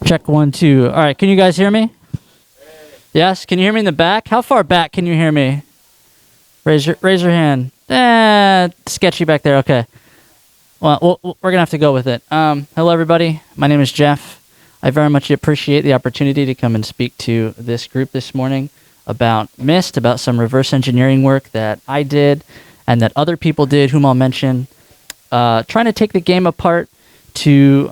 Check 1, 2. All right, can you guys hear me? Yes, can you hear me in the back? How far back can you hear me? Raise your hand. Sketchy back there. Okay. Well, we're gonna have to go with it. Hello, everybody. My name is Jeff. I very much appreciate the opportunity to come and speak to this group this morning about Myst, about some reverse engineering work that I did and that other people did, whom I'll mention. Trying to take the game apart to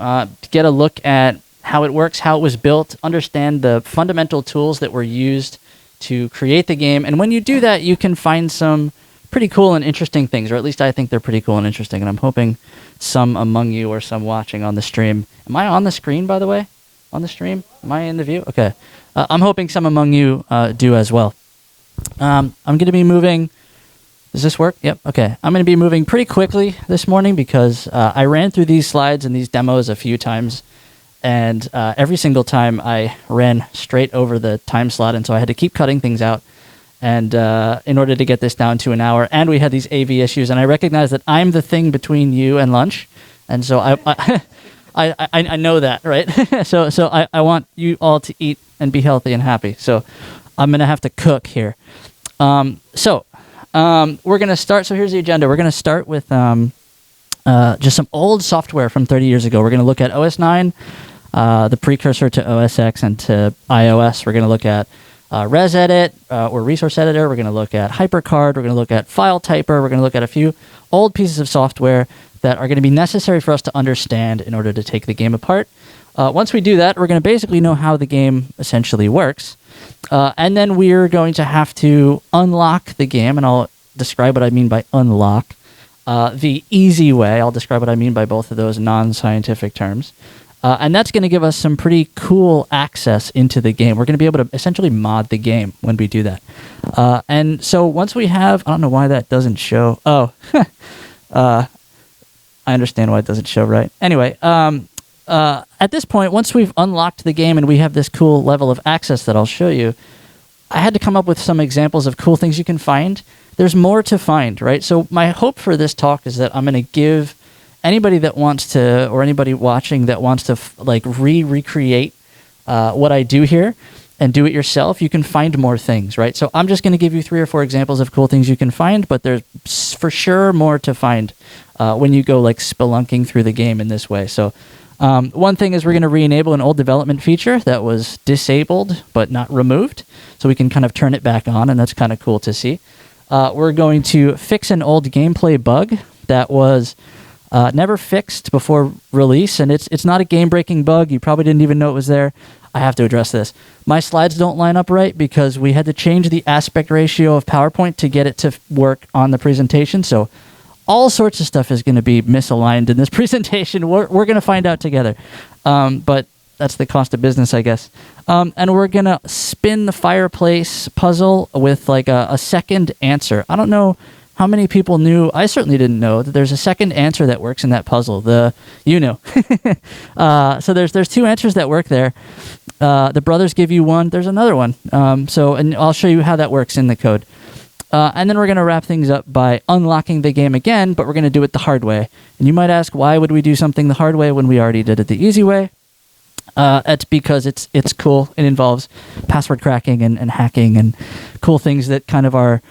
get a look at how it works, how it was built, understand the fundamental tools that were used to create the game. And when you do that, you can find some pretty cool and interesting things, or at least I think they're pretty cool and interesting. And I'm hoping some among you or some watching on the stream. Am I on the screen, by the way? On the stream? Am I in the view? Okay. I'm hoping some among you do as well. I'm going to be moving... Does this work? Yep. Okay. I'm going to be moving pretty quickly this morning because I ran through these slides and these demos a few times. And every single time I ran straight over the time slot. And so I had to keep cutting things out. And in order to get this down to an hour. And we had these AV issues. And I recognize that I'm the thing between you and lunch. And so I know that, right? so I want you all to eat and be healthy and happy. So I'm going to have to cook here. We're going to start. So here's the agenda. We're going to start with just some old software from 30 years ago. We're going to look at OS 9, the precursor to OS X and to iOS. We're going to look at ResEdit or Resource Editor. We're going to look at HyperCard. We're going to look at File Typer. We're going to look at a few old pieces of software that are going to be necessary for us to understand in order to take the game apart. Once we do that, we're going to basically know how the game essentially works. And then we're going to have to unlock the game, and I'll describe what I mean by unlock. The easy way, I'll describe what I mean by both of those non-scientific terms. And that's going to give us some pretty cool access into the game. We're going to be able to essentially mod the game when we do that. And so once we have... I don't know why that doesn't show. Oh, I understand why it doesn't show, right? Anyway, at this point, once we've unlocked the game and we have this cool level of access that I'll show you, I had to come up with some examples of cool things you can find. There's more to find, right? So my hope for this talk is that I'm going to give anybody that wants to, or anybody watching that wants to recreate what I do here and do it yourself, you can find more things, right? So I'm just going to give you 3 or 4 examples of cool things you can find, but there's for sure more to find when you go like spelunking through the game in this way. So one thing is we're going to re-enable an old development feature that was disabled but not removed, so we can kind of turn it back on, and that's kind of cool to see. We're going to fix an old gameplay bug that was never fixed before release, and it's not a game-breaking bug. You probably didn't even know it was there. I have to address this. My slides don't line up right because we had to change the aspect ratio of PowerPoint to get it to work on the presentation, so all sorts of stuff is going to be misaligned in this presentation. We're going to find out together. But that's the cost of business, I guess. And we're going to spin the fireplace puzzle with like a second answer. I don't know how many people knew. I certainly didn't know that there's a second answer that works in that puzzle. So there's 2 answers that work there. The brothers give you one. There's another one. And I'll show you how that works in the code. And then we're going to wrap things up by unlocking the game again, but we're going to do it the hard way. And you might ask, why would we do something the hard way when we already did it the easy way? It's because it's cool. It involves password cracking and hacking and cool things that kind of are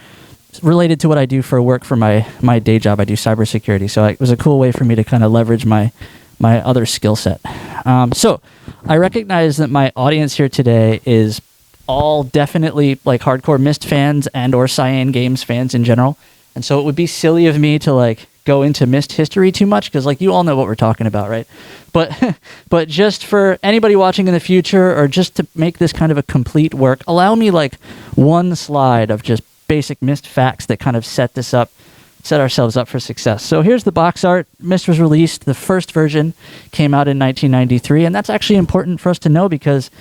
related to what I do for work for my day job. I do cybersecurity. So it was a cool way for me to kind of leverage my other skill set. So I recognize that my audience here today is all definitely like hardcore Myst fans and or Cyan Games fans in general. And so it would be silly of me to like go into Myst history too much because like you all know what we're talking about, right? But just for anybody watching in the future or just to make this kind of a complete work, allow me like one slide of just basic Myst facts that kind of set ourselves up for success. So here's the box art. Myst was released. The first version came out in 1993. And that's actually important for us to know because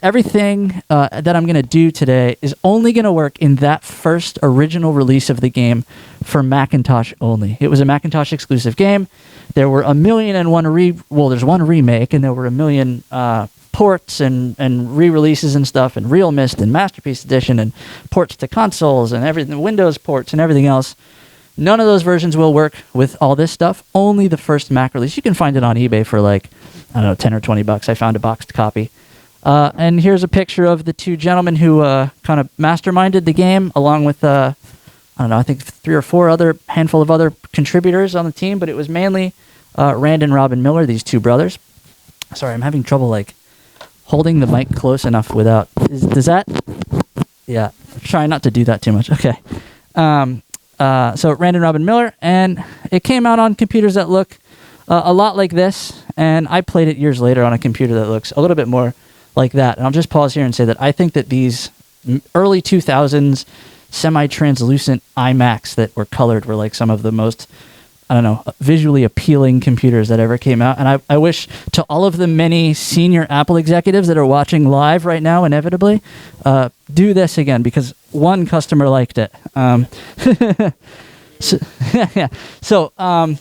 everything that I'm going to do today is only going to work in that first original release of the game for Macintosh only. It was a Macintosh exclusive game. There were 1,000,001 there's one remake, and there were 1,000,000 ports and re-releases and stuff, and Real Myst and Masterpiece Edition and ports to consoles and everything, Windows ports and everything else. None of those versions will work with all this stuff. Only the first Mac release. You can find it on eBay for like I don't know, 10 or 20 bucks. I found a boxed copy. And here's a picture of the two gentlemen who kind of masterminded the game, along with, I don't know, I think 3 or 4 handful of other contributors on the team, but it was mainly Rand and Robin Miller, these two brothers. Sorry, I'm having trouble, like, holding the mic close enough without... Does that... Yeah, try not to do that too much. Okay. So Rand and Robin Miller, and it came out on computers that look a lot like this, and I played it years later on a computer that looks a little bit more like that. And I'll just pause here and say that I think that these early 2000s semi-translucent iMacs that were colored were like some of the most, I don't know, visually appealing computers that ever came out. And I wish to all of the many senior Apple executives that are watching live right now, inevitably, do this again, because one customer liked it. So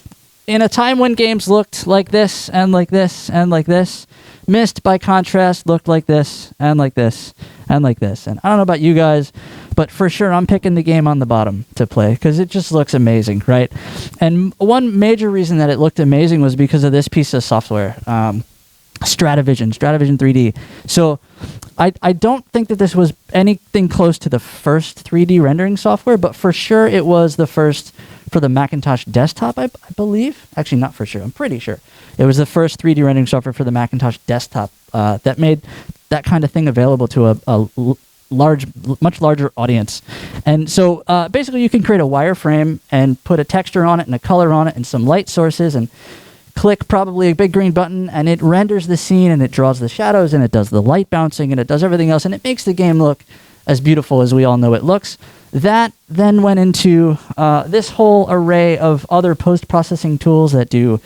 in a time when games looked like this and like this and like this, Myst, by contrast, looked like this and like this and like this. And I don't know about you guys, but for sure I'm picking the game on the bottom to play because it just looks amazing, right? And one major reason that it looked amazing was because of this piece of software, Stratavision 3D. So I don't think that this was anything close to the first 3D rendering software, but for sure it was the first for the Macintosh desktop, I believe. Actually, not for sure. I'm pretty sure. It was the first 3D rendering software for the Macintosh desktop that made that kind of thing available to a much larger audience. And so basically you can create a wireframe and put a texture on it and a color on it and some light sources and click probably a big green button, and it renders the scene, and it draws the shadows, and it does the light bouncing, and it does everything else, and it makes the game look as beautiful as we all know it looks. That then went into this whole array of other post-processing tools that do,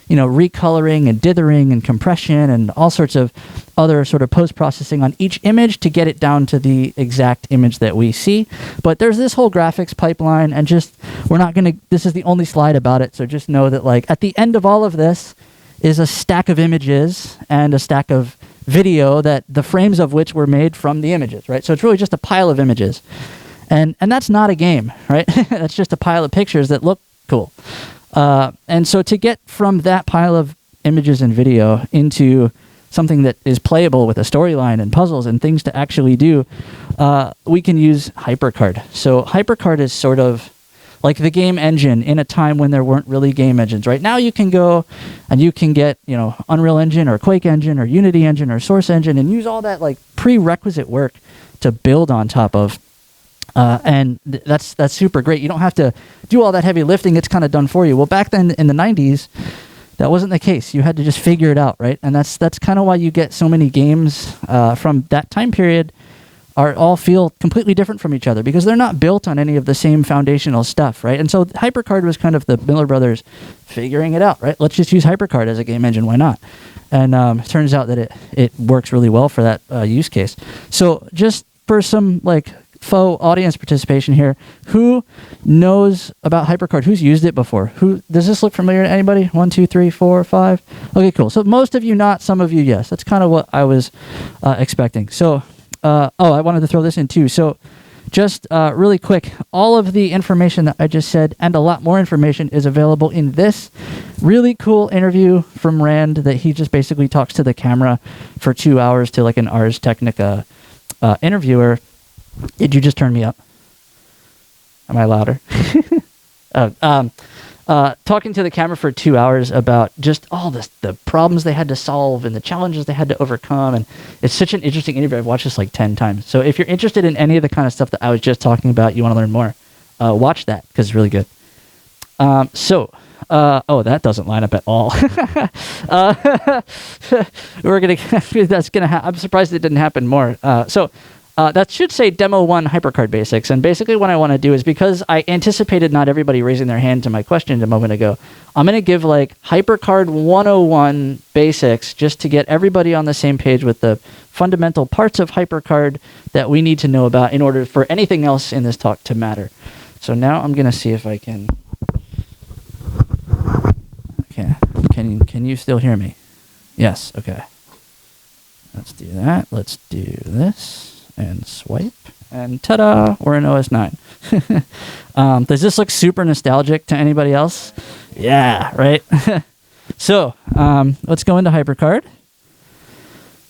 recoloring and dithering and compression and all sorts of other sort of post-processing on each image to get it down to the exact image that we see. But there's this whole graphics pipeline, and this is the only slide about it, so just know that, like, at the end of all of this is a stack of images and a stack of video that the frames of which were made from the images, right? So it's really just a pile of images. And that's not a game, right? That's just a pile of pictures that look cool. And so to get from that pile of images and video into something that is playable with a storyline and puzzles and things to actually do, we can use HyperCard. So HyperCard is sort of like the game engine in a time when there weren't really game engines. Right now you can go and you can get, Unreal Engine or Quake Engine or Unity Engine or Source Engine and use all that like prerequisite work to build on top of. And that's super great. You don't have to do all that heavy lifting. It's kind of done for you. Well, back then in the 90s, that wasn't the case. You had to just figure it out, right? And that's kind of why you get so many games from that time period all feel completely different from each other because they're not built on any of the same foundational stuff, right? And so HyperCard was kind of the Miller brothers figuring it out, right? Let's just use HyperCard as a game engine. Why not? And it turns out that it works really well for that use case. So just for some like faux audience participation here, who knows about HyperCard? Who's used it before? Does this look familiar to anybody? 1, 2, 3, 4, 5. Okay, cool. So most of you not, some of you yes. That's kind of what I was expecting. So I wanted to throw this in too. So just really quick, all of the information that I just said and a lot more information is available in this really cool interview from Rand that he just basically talks to the camera for 2 hours to like an Ars Technica interviewer. Did you just turn me up? Am I louder? Talking to the camera for 2 hours about just all the problems they had to solve and the challenges they had to overcome. And it's such an interesting interview. I've watched this like 10 times. So if you're interested in any of the kind of stuff that I was just talking about, you want to learn more, watch that because it's really good. That doesn't line up at all. I'm surprised it didn't happen more. That should say Demo 1 HyperCard Basics. And basically what I want to do is, because I anticipated not everybody raising their hand to my question a moment ago, I'm going to give like HyperCard 101 Basics just to get everybody on the same page with the fundamental parts of HyperCard that we need to know about in order for anything else in this talk to matter. So now I'm going to see if I can... Okay. Can you still hear me? Yes. Okay. Let's do that. Let's do this. And swipe, and ta-da, we're in OS 9. Does this look super nostalgic to anybody else? Yeah, right? So let's go into HyperCard.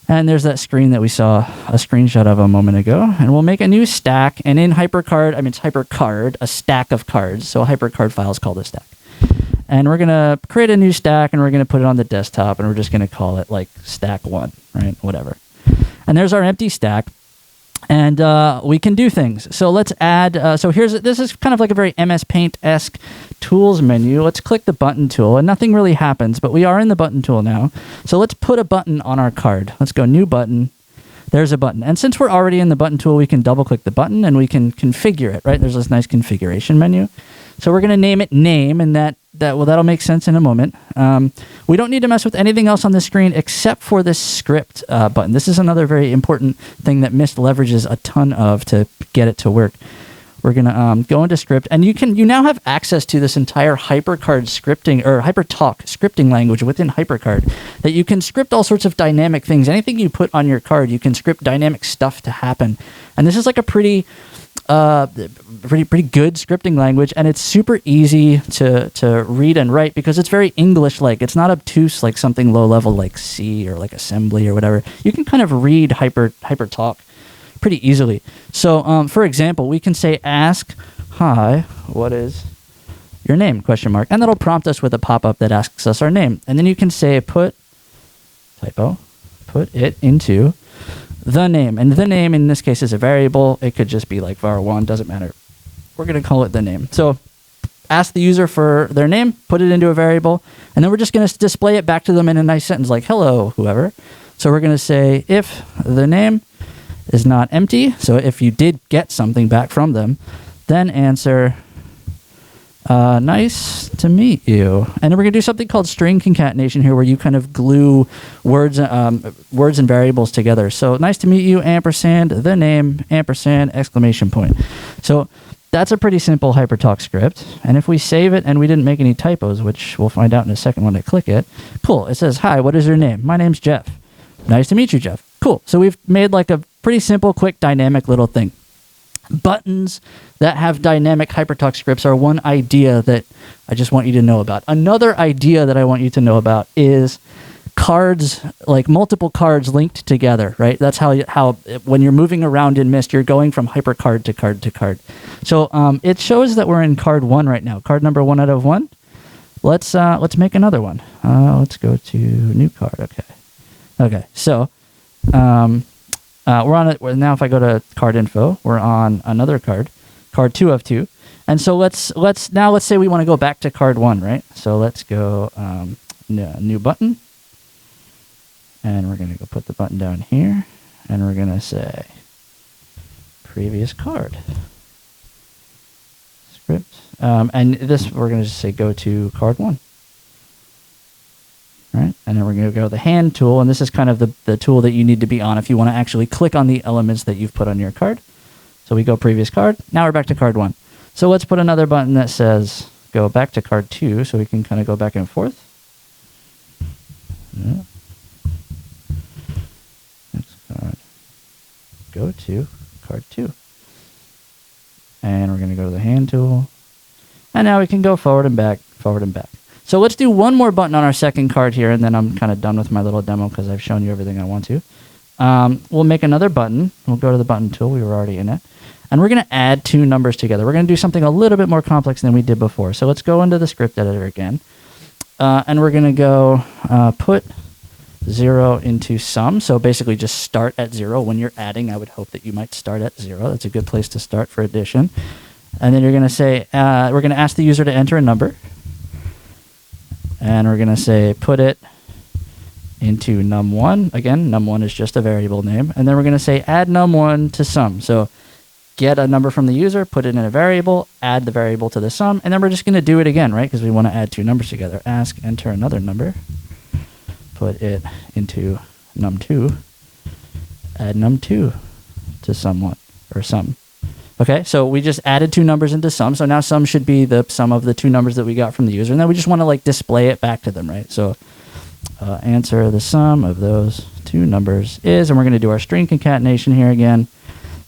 And there's that screen that we saw a screenshot of a moment ago. And we'll make a new stack. And in HyperCard, it's HyperCard, a stack of cards. So a HyperCard file is called a stack. And we're going to create a new stack, and we're going to put it on the desktop, and we're just going to call it like stack 1, right? Whatever. And there's our empty stack. And we can do things. So let's add, this is kind of like a very MS Paint-esque tools menu. Let's click the button tool, and nothing really happens, but we are in the button tool now. So let's put a button on our card. Let's go new button. There's a button. And since we're already in the button tool, we can double click the button and we can configure it, right? There's this nice configuration menu. So we're going to name it name, and that'll make sense in a moment. We don't need to mess with anything else on the screen except for this script button. This is another very important thing that Myst leverages a ton of to get it to work. We're going to go into script, and you now have access to this entire HyperCard scripting or HyperTalk scripting language within HyperCard that you can script all sorts of dynamic things. Anything you put on your card, you can script dynamic stuff to happen. And this is like a pretty good scripting language, and it's super easy to read and write because it's very English-like. It's not obtuse like something low-level like C or like assembly or whatever. You can kind of read HyperTalk pretty easily. So, for example, we can say ask, hi, what is your name, ? And that'll prompt us with a pop-up that asks us our name. And then you can say put it into the name. And the name in this case is a variable. It could just be like var1, doesn't matter. We're going to call it the name. So ask the user for their name, put it into a variable, and then we're just going to display it back to them in a nice sentence like, hello, whoever. So we're going to say if the name is not empty, so if you did get something back from them, then answer nice to meet you. And then we're going to do something called string concatenation here, where you kind of glue words and variables together. So nice to meet you, ampersand, the name, ampersand, exclamation point. So that's a pretty simple HyperTalk script. And if we save it and we didn't make any typos, which we'll find out in a second when I click it, cool. It says, hi, what is your name? My name's Jeff. Nice to meet you, Jeff. Cool. So we've made like a pretty simple, quick, dynamic little thing. Buttons that have dynamic HyperTalk scripts are one idea that I just want you to know about. Another idea that I want you to know about is cards, like multiple cards linked together, right? That's how when you're moving around in Myst, you're going from HyperCard to card to card. So it shows that we're in card 1 right now. Card number 1 out of 1. Let's make another one. Let's go to new card. Okay. So we're on it now. If I go to card info, we're on another card 2 of 2. And so let's say we want to go back to card 1, right? So let's go new button, and we're going to go put the button down here, and we're going to say previous card script, and this we're going to just say go to card 1. Right? And then we're going to go to the hand tool, and this is kind of the tool that you need to be on if you want to actually click on the elements that you've put on your card. So we go previous card. Now we're back to card 1. So let's put another button that says go back to card 2 so we can kind of go back and forth. Yeah. Next card. Go to card 2. And we're going to go to the hand tool. And now we can go forward and back, forward and back. So let's do one more button on our second card here, and then I'm kind of done with my little demo because I've shown you everything I want to. We'll make another button. We'll go to the button tool. We were already in it. And we're going to add 2 numbers together. We're going to do something a little bit more complex than we did before. So let's go into the script editor again. And we're going to go put 0 into sum. So basically just start at 0. When you're adding, I would hope that you might start at 0. That's a good place to start for addition. And then you're going to say, we're going to ask the user to enter a number. And we're going to say put it into num1. Again, num1 is just a variable name. And then we're going to say add num1 to sum. So get a number from the user, put it in a variable, add the variable to the sum, and then we're just going to do it again, right? Because we want to add 2 numbers together. Ask, enter another number, put it into num2, add num2 to sum1, or sum. Okay, so we just added 2 numbers into sum. So now sum should be the sum of the 2 numbers that we got from the user. And then we just want to like display it back to them, right? So answer the sum of those 2 numbers is, and we're going to do our string concatenation here again,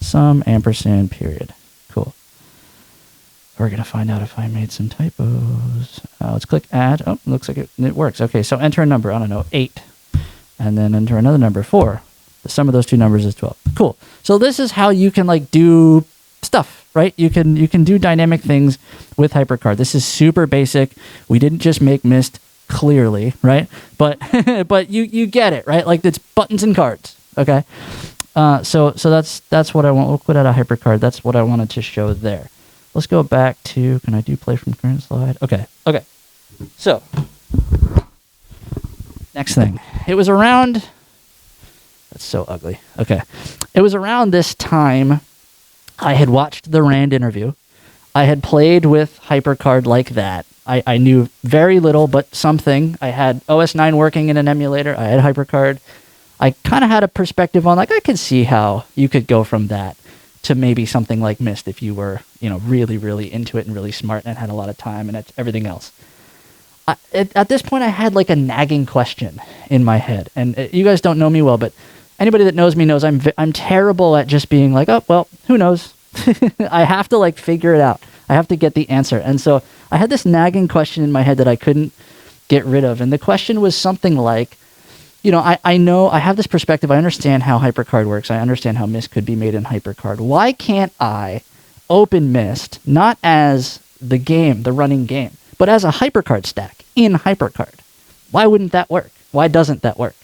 sum ampersand period. Cool. We're going to find out if I made some typos. Let's click add. Oh, looks like it works. Okay, so enter a number, I don't know, 8. And then enter another number, 4. The sum of those two numbers is 12. Cool. So this is how you can like do stuff, right? You can do dynamic things with HyperCard. This is super basic. We didn't just make Myst clearly, right? But but you get it, right? Like it's buttons and cards. Okay. So that's what I want. We'll quit out a HyperCard. That's what I wanted to show there. Let's go back to, can I do play from current slide? Okay. So, next thing. It was around, that's so ugly. Okay. It was around this time I had watched the Rand interview. I had played with HyperCard like that. I knew very little, but something. I had OS 9 working in an emulator. I had HyperCard. I kind of had a perspective on, like, I could see how you could go from that to maybe something like Myst if you were, really, really into it and really smart and had a lot of time and everything else. At this point, I had like a nagging question in my head. And you guys don't know me well, but anybody that knows me knows I'm terrible at just being like, oh, well, who knows? I have to like figure it out. I have to get the answer. And so I had this nagging question in my head that I couldn't get rid of. And the question was something like, I know I have this perspective. I understand how HyperCard works. I understand how Myst could be made in HyperCard. Why can't I open Myst not as the game, the running game, but as a HyperCard stack in HyperCard? Why wouldn't that work? Why doesn't that work?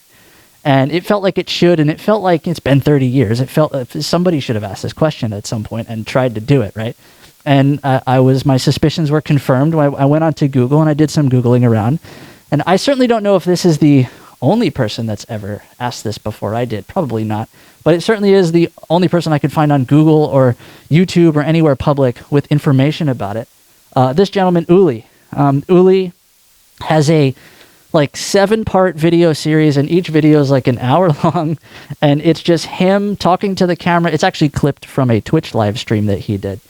And it felt like it should, and it felt like it's been 30 years. It felt like somebody should have asked this question at some point and tried to do it, right? And my suspicions were confirmed. I went onto Google and I did some Googling around. And I certainly don't know if this is the only person that's ever asked this before I did. Probably not. But it certainly is the only person I could find on Google or YouTube or anywhere public with information about it. This gentleman, Uli. Uli has a 7-part video series, and each video is like an hour long, and it's just him talking to the camera. It's actually clipped from a Twitch live stream that he did,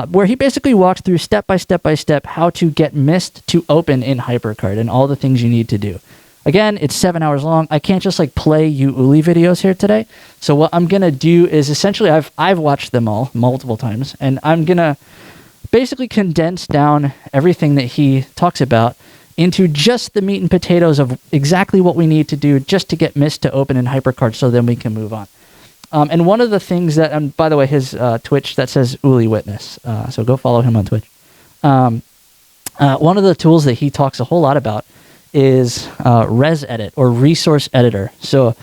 where he basically walks through step by step how to get Myst to open in HyperCard and all the things you need to do. Again, it's 7 hours long. I can't just play you Uli videos here today. So what I'm gonna do is essentially I've watched them all multiple times, and I'm gonna basically condense down everything that he talks about into just the meat and potatoes of exactly what we need to do just to get Myst to open in HyperCard, so then we can move on. And one of the things that, and by the way, his Twitch, that says Uli Witness, so go follow him on Twitch. One of the tools that he talks a whole lot about is ResEdit, or resource editor. So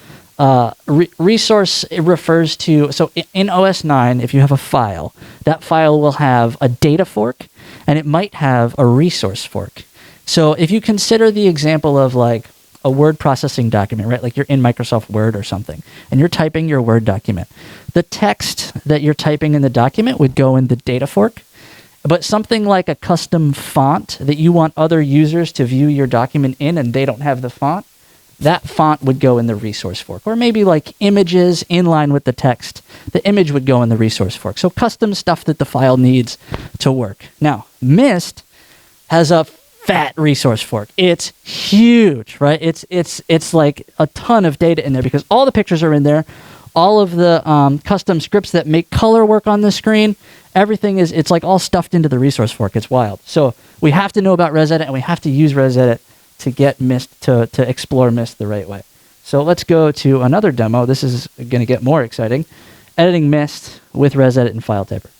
resource, it refers to, so in OS 9, if you have a file, that file will have a data fork, and it might have a resource fork. So if you consider the example of a word processing document, right? Like you're in Microsoft Word or something, and you're typing your Word document. The text that you're typing in the document would go in the data fork, but something like a custom font that you want other users to view your document in and they don't have the font, that font would go in the resource fork. Or maybe images in line with the text, the image would go in the resource fork. So custom stuff that the file needs to work. Now, Myst has a fat resource fork. It's huge, right? It's like a ton of data in there because all the pictures are in there. All of the custom scripts that make color work on the screen, everything it's all stuffed into the resource fork. It's wild. So we have to know about ResEdit, and we have to use ResEdit to get Myst, to explore Myst the right way. So let's go to another demo. This is going to get more exciting. Editing Myst with ResEdit and FileTyper.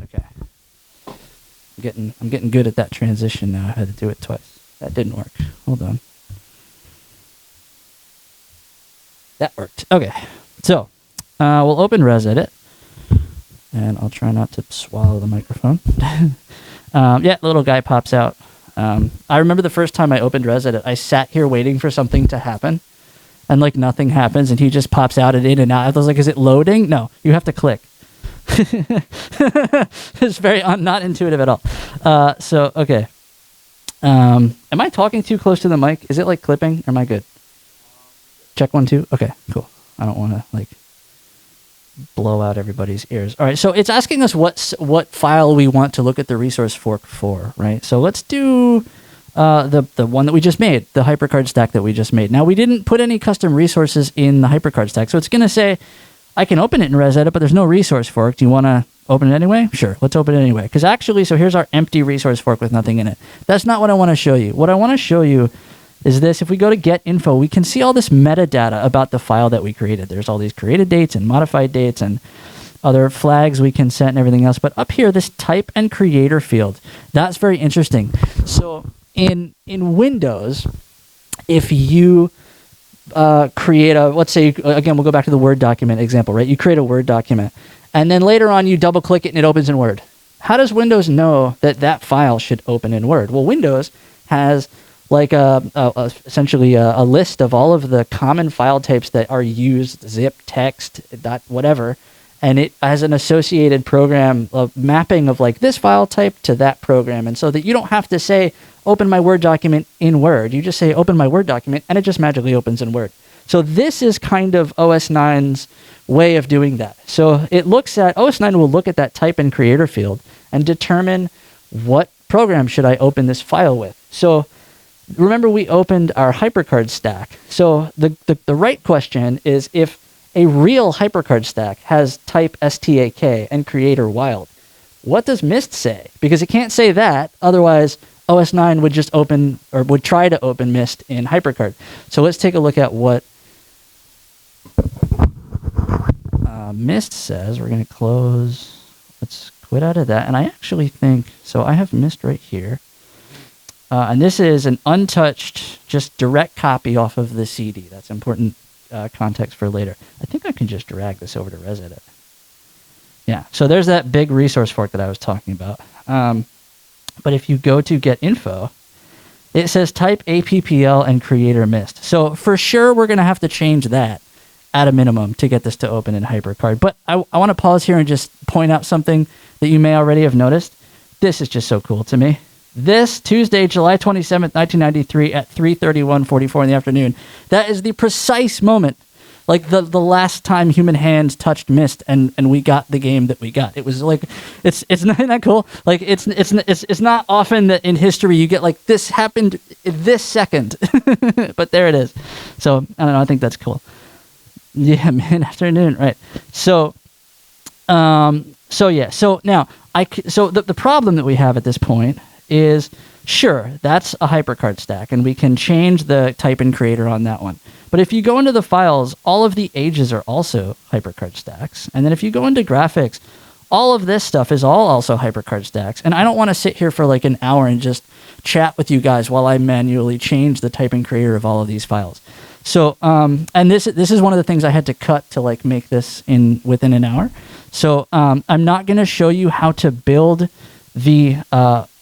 Okay. I'm getting good at that transition now. I had to do it twice. That didn't work. Hold on. That worked. Okay. So we'll open ResEdit, and I'll try not to swallow the microphone. Yeah, the little guy pops out. I remember the first time I opened ResEdit, I sat here waiting for something to happen, and nothing happens, and he just pops out and in and out. I was like, is it loading? No, you have to click. It's very not intuitive at all. So, okay. Am I talking too close to the mic? Is it clipping? Or am I good? Check 1, 2. Okay, cool. I don't want to blow out everybody's ears. All right, so it's asking us what file we want to look at the resource fork for, right? So let's do the one that we just made, the HyperCard stack that we just made. Now, we didn't put any custom resources in the HyperCard stack, so it's going to say, I can open it in ResEdit, but there's no resource fork. Do you want to open it anyway? Sure, let's open it anyway. Because actually, so here's our empty resource fork with nothing in it. That's not what I want to show you. What I want to show you is this. If we go to get info, we can see all this metadata about the file that we created. There's all these created dates and modified dates and other flags we can set and everything else. But up here, this type and creator field, that's very interesting. So in Windows, if you create a, let's say, again, we'll go back to the Word document example, right? You create a Word document, and then later on you double click it and it opens in Word. How does Windows know that that file should open in Word? Well, Windows has like essentially a list of all of the common file types that are used, zip, text, dot, whatever, and it has an associated program of mapping of like this file type to that program. And so that you don't have to say, open my Word document in Word. You just say, open my Word document, and it just magically opens in Word. So this is kind of OS 9's way of doing that. So it looks at, OS 9 will look at that type and creator field and determine what program should I open this file with. So remember we opened our HyperCard stack. So the right question is if a real HyperCard stack has type STAK and creator wild, what does Myst say? Because it can't say that, otherwise OS 9 would just open, or would try to open Myst in HyperCard. So let's take a look at what Myst says. We're going to close, let's quit out of that. And I actually think, so I have Myst right here. And this is an untouched, just direct copy off of the CD. That's important context for later. I think I can just drag this over to ResEdit. Yeah, so there's that big resource fork that I was talking about. But if you go to get info, it says type APPL and creator Myst. So for sure, we're going to have to change that at a minimum to get this to open in HyperCard. But I want to pause here and just point out something that you may already have noticed. This is just so cool to me. This Tuesday, July 27th, 1993 at 3:31:44 in the afternoon. That is the precise moment, like the last time human hands touched Myst and we got the game that we got. It was like, it's not that cool. Like it's not often that in history you get like this happened this second, but there it is. So I don't know. I think that's cool. Yeah, mid-afternoon, right? So yeah. So now so the problem that we have at this point is, sure, that's a HyperCard stack, and we can change the type and creator on that one. But if you go into the files, all of the ages are also HyperCard stacks. And then if you go into graphics, all of this stuff is all also HyperCard stacks. And I don't want to sit here for like an hour and just chat with you guys while I manually change the type and creator of all of these files. So, and this is one of the things I had to cut to like make this within an hour. So I'm not going to show you how to build the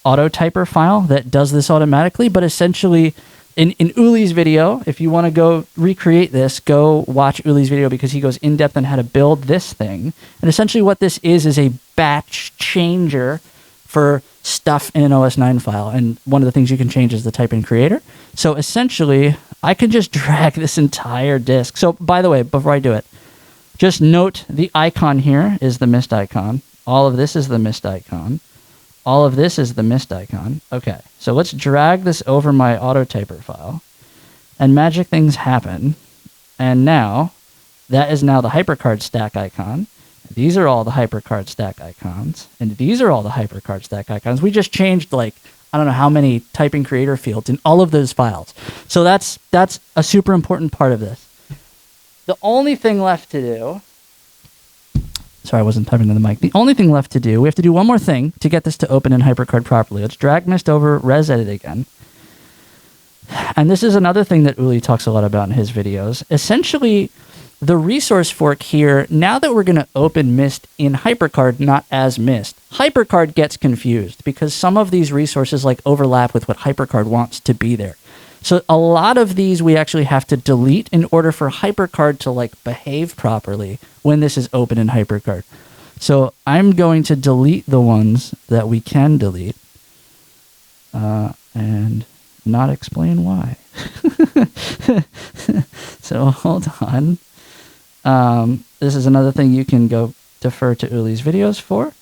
autotyper file that does this automatically, but essentially in Uli's video, if you want to go recreate this, go watch Uli's video because he goes in depth on how to build this thing. And essentially what this is a batch changer for stuff in an OS 9 file. And one of the things you can change is the type and creator. So essentially I can just drag this entire disk. So by the way, before I do it, just note the icon here is the Myst icon. All of this is the Myst icon. All of this is the Myst icon. Okay, so let's drag this over my autotyper file, and magic things happen. And now, that is now the HyperCard stack icon. These are all the HyperCard stack icons, and these are all the HyperCard stack icons. We just changed like, I don't know how many type and creator fields in all of those files. So that's a super important part of this. The only thing left to do, sorry, I wasn't typing to the mic. The only thing left to do, we have to do one more thing to get this to open in HyperCard properly. Let's drag Myst over ResEdit again. And this is another thing that Uli talks a lot about in his videos. Essentially, the resource fork here, now that we're going to open Myst in HyperCard, not as Myst, HyperCard gets confused because some of these resources like overlap with what HyperCard wants to be there. So a lot of these we actually have to delete in order for HyperCard to like behave properly when this is open in HyperCard. So I'm going to delete the ones that we can delete and not explain why. So hold on. This is another thing you can go defer to Uli's videos for.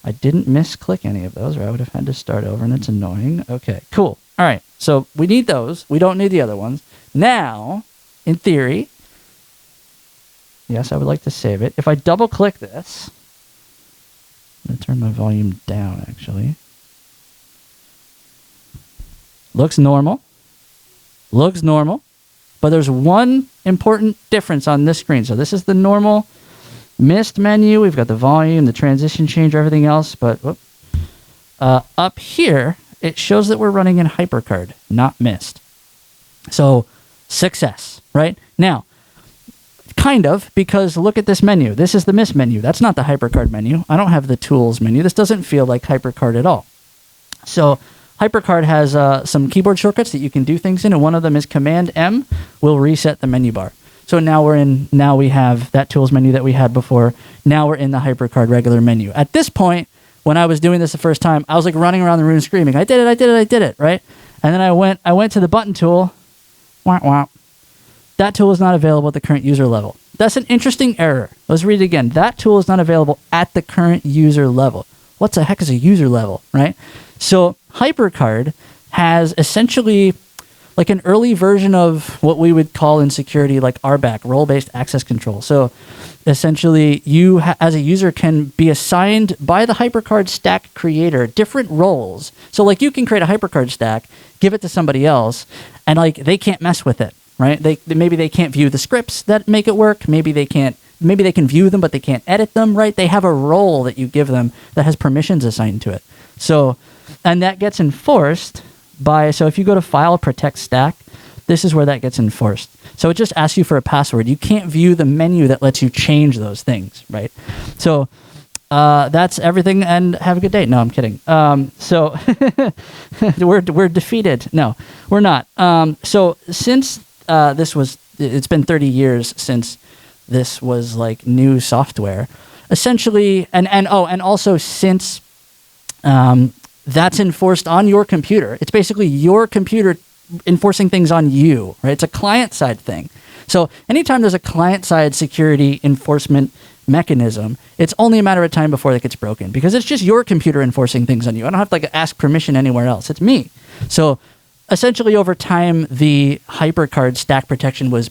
I didn't misclick any of those, or I would have had to start over, and it's annoying. Okay, cool. All right, so we need those. We don't need the other ones. Now, in theory, Yes, I would like to save it. If I double click this, I'm going to turn my volume down, actually. Looks normal. Looks normal. But there's one important difference on this screen. So this is the normal Myst menu. We've got the volume, the transition changer, everything else. But up here, it shows that we're running in HyperCard, not Myst. So success, right? Now, kind of, because look at this menu. This is the Myst menu. That's not the HyperCard menu. I don't have the tools menu. This doesn't feel like HyperCard at all. So HyperCard has some keyboard shortcuts that you can do things in, and one of them is Command M will reset the menu bar. So now we have that tools menu that we had before. Now we're in the HyperCard regular menu. At this point, when I was doing this the first time, I was like running around the room screaming, I did it, right? And then I went to the button tool. Wah, wah. That tool is not available at the current user level. That's an interesting error. Let's read it again. That tool is not available at the current user level. What the heck is a user level, right? So HyperCard has essentially like an early version of what we would call in security like RBAC, role-based access control. So essentially you as a user can be assigned by the HyperCard stack creator different roles. So like you can create a HyperCard stack, give it to somebody else, and like they can't mess with it, right? Maybe they can't view the scripts that make it work. Maybe they can view them, but they can't edit them, right? They have a role that you give them that has permissions assigned to it. So, and that gets enforced so if you go to File, Protect Stack, this is where that gets enforced. So it just asks you for a password. You can't view the menu that lets you change those things, right? So that's everything, and have a good day. No, I'm kidding. So we're defeated. No, we're not. So since it's been 30 years since this was like new software, essentially, and also since that's enforced on your computer. It's basically your computer enforcing things on you, right? It's a client-side thing. So anytime there's a client-side security enforcement mechanism, it's only a matter of time before it gets broken because it's just your computer enforcing things on you. I don't have to like ask permission anywhere else. It's me. So essentially over time, the HyperCard stack protection was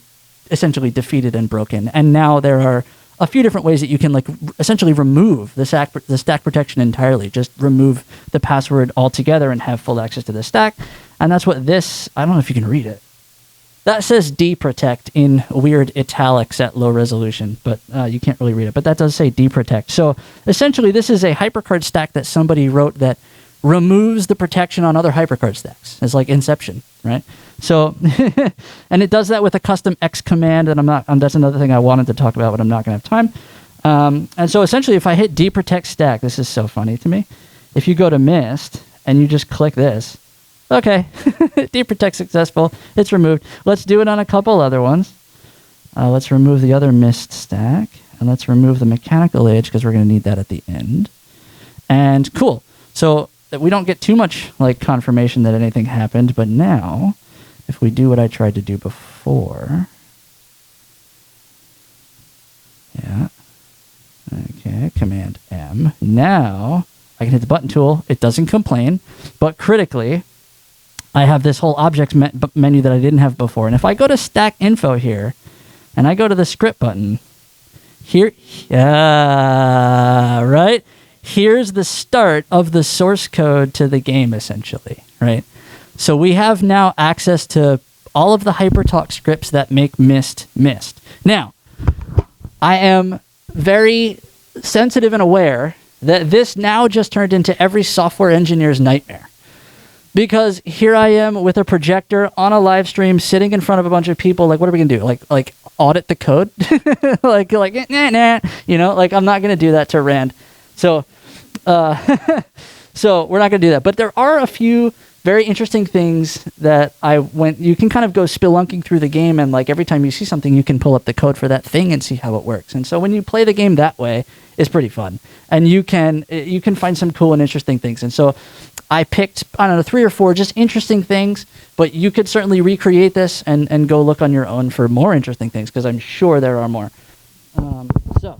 essentially defeated and broken. And now there are a few different ways that you can like essentially remove the stack protection entirely. Just remove the password altogether and have full access to the stack. And that's what this, I don't know if you can read it. That says deprotect in weird italics at low resolution, but you can't really read it. But that does say deprotect. So essentially this is a HyperCard stack that somebody wrote that removes the protection on other HyperCard stacks. It's like Inception, right? So, and it does that with a custom X command, and that's another thing I wanted to talk about, but I'm not going to have time. And so essentially, if I hit deprotect stack, this is so funny to me. If you go to Myst and you just click this, okay, deprotect successful, it's removed. Let's do it on a couple other ones. Let's remove the other Myst stack, and let's remove the mechanical edge because we're going to need that at the end. And cool. So we don't get too much like confirmation that anything happened, but now if we do what I tried to do before, yeah, okay, Command M. Now I can hit the button tool. It doesn't complain, but critically, I have this whole objects menu that I didn't have before. And if I go to stack info here, and I go to the script button, here, right? Here's the start of the source code to the game, essentially, right? So we have now access to all of the HyperTalk scripts that make Myst. Now, I am very sensitive and aware that this now just turned into every software engineer's nightmare. Because here I am with a projector on a live stream, sitting in front of a bunch of people. Like, what are we gonna do? Like audit the code? nah. You know, like I'm not gonna do that to Rand. So, so we're not gonna do that. But there are a few very interesting things that you can kind of go spelunking through the game, and like every time you see something, you can pull up the code for that thing and see how it works. And so when you play the game that way, it's pretty fun, and you can find some cool and interesting things. And so I picked, I don't know, 3 or 4 just interesting things, but you could certainly recreate this and go look on your own for more interesting things, because I'm sure there are more. So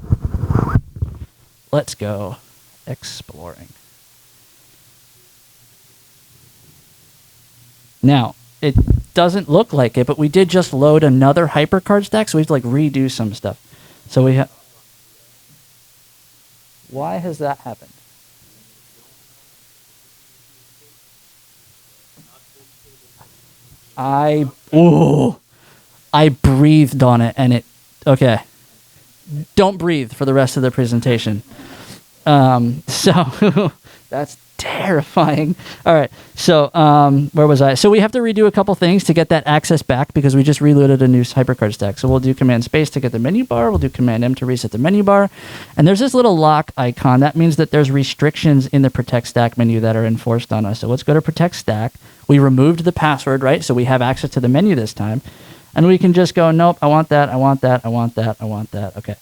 let's go exploring. Now, it doesn't look like it, but we did just load another HyperCard stack, so we have to like redo some stuff. So we have. Why has that happened? I breathed on it and it. Okay. Don't breathe for the rest of the presentation. So that's terrifying. All right. So where was I? So we have to redo a couple things to get that access back because we just reloaded a new hypercard stack. So we'll do Command Space to get the menu bar. We'll do Command M to reset the menu bar. And there's this little lock icon. That means that there's restrictions in the Protect Stack menu that are enforced on us. So let's go to Protect Stack. We removed the password, right? So we have access to the menu this time. And we can just go, nope, I want that, I want that, I want that, I want that. Okay.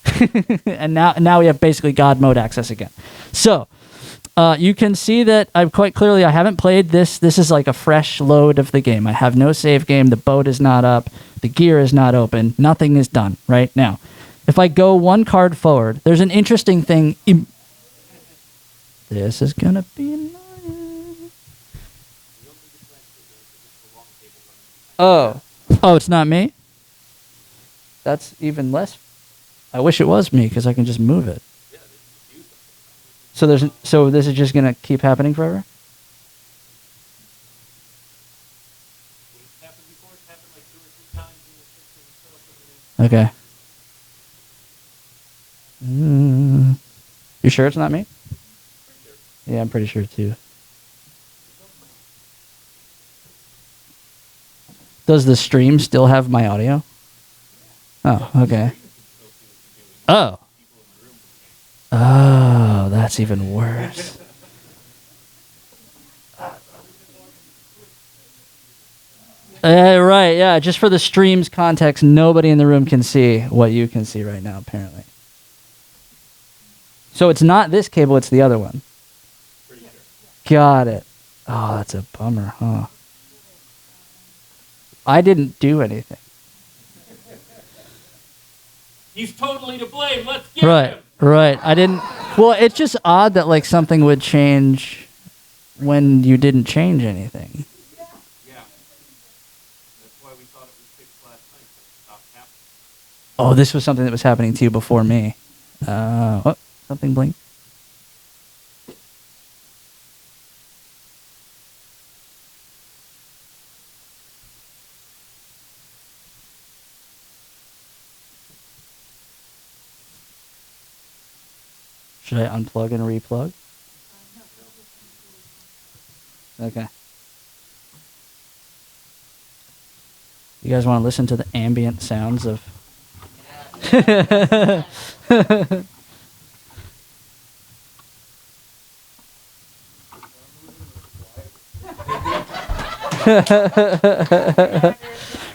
And now we have basically God mode access again. So you can see that I haven't played this. This is like a fresh load of the game. I have no save game. The boat is not up. The gear is not open. Nothing is done right now. If I go one card forward, there's an interesting thing. This is going to be annoying. Oh, it's not me? That's even less. I wish it was me because I can just move it. So this is just going to keep happening forever? Okay. You sure it's not me? Yeah, I'm pretty sure too. Does the stream still have my audio? Oh, okay. Oh, that's even worse. Right, yeah, just for the stream's context, nobody in the room can see what you can see right now, apparently. So it's not this cable, it's the other one. Got it. Oh, that's a bummer, huh? I didn't do anything. He's totally to blame. Let's get him. Right. I didn't. Well, it's just odd that like something would change when you didn't change anything. Yeah. That's why we thought it was fixed last night. But it stopped happening. Oh, this was something that was happening to you before me. Something blinked. Should I unplug and replug? Okay. You guys want to listen to the ambient sounds of...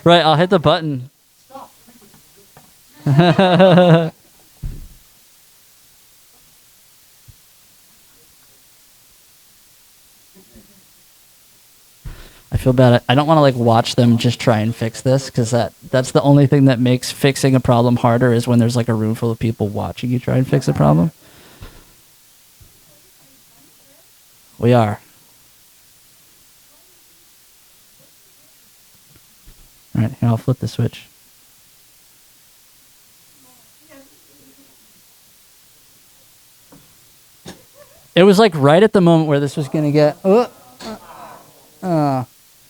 Right, I'll hit the button. I feel bad. I don't want to like watch them just try and fix this because that's the only thing that makes fixing a problem harder is when there's like a room full of people watching you try and fix a problem. We are. All right, here, I'll flip the switch. It was like right at the moment where this was going to get...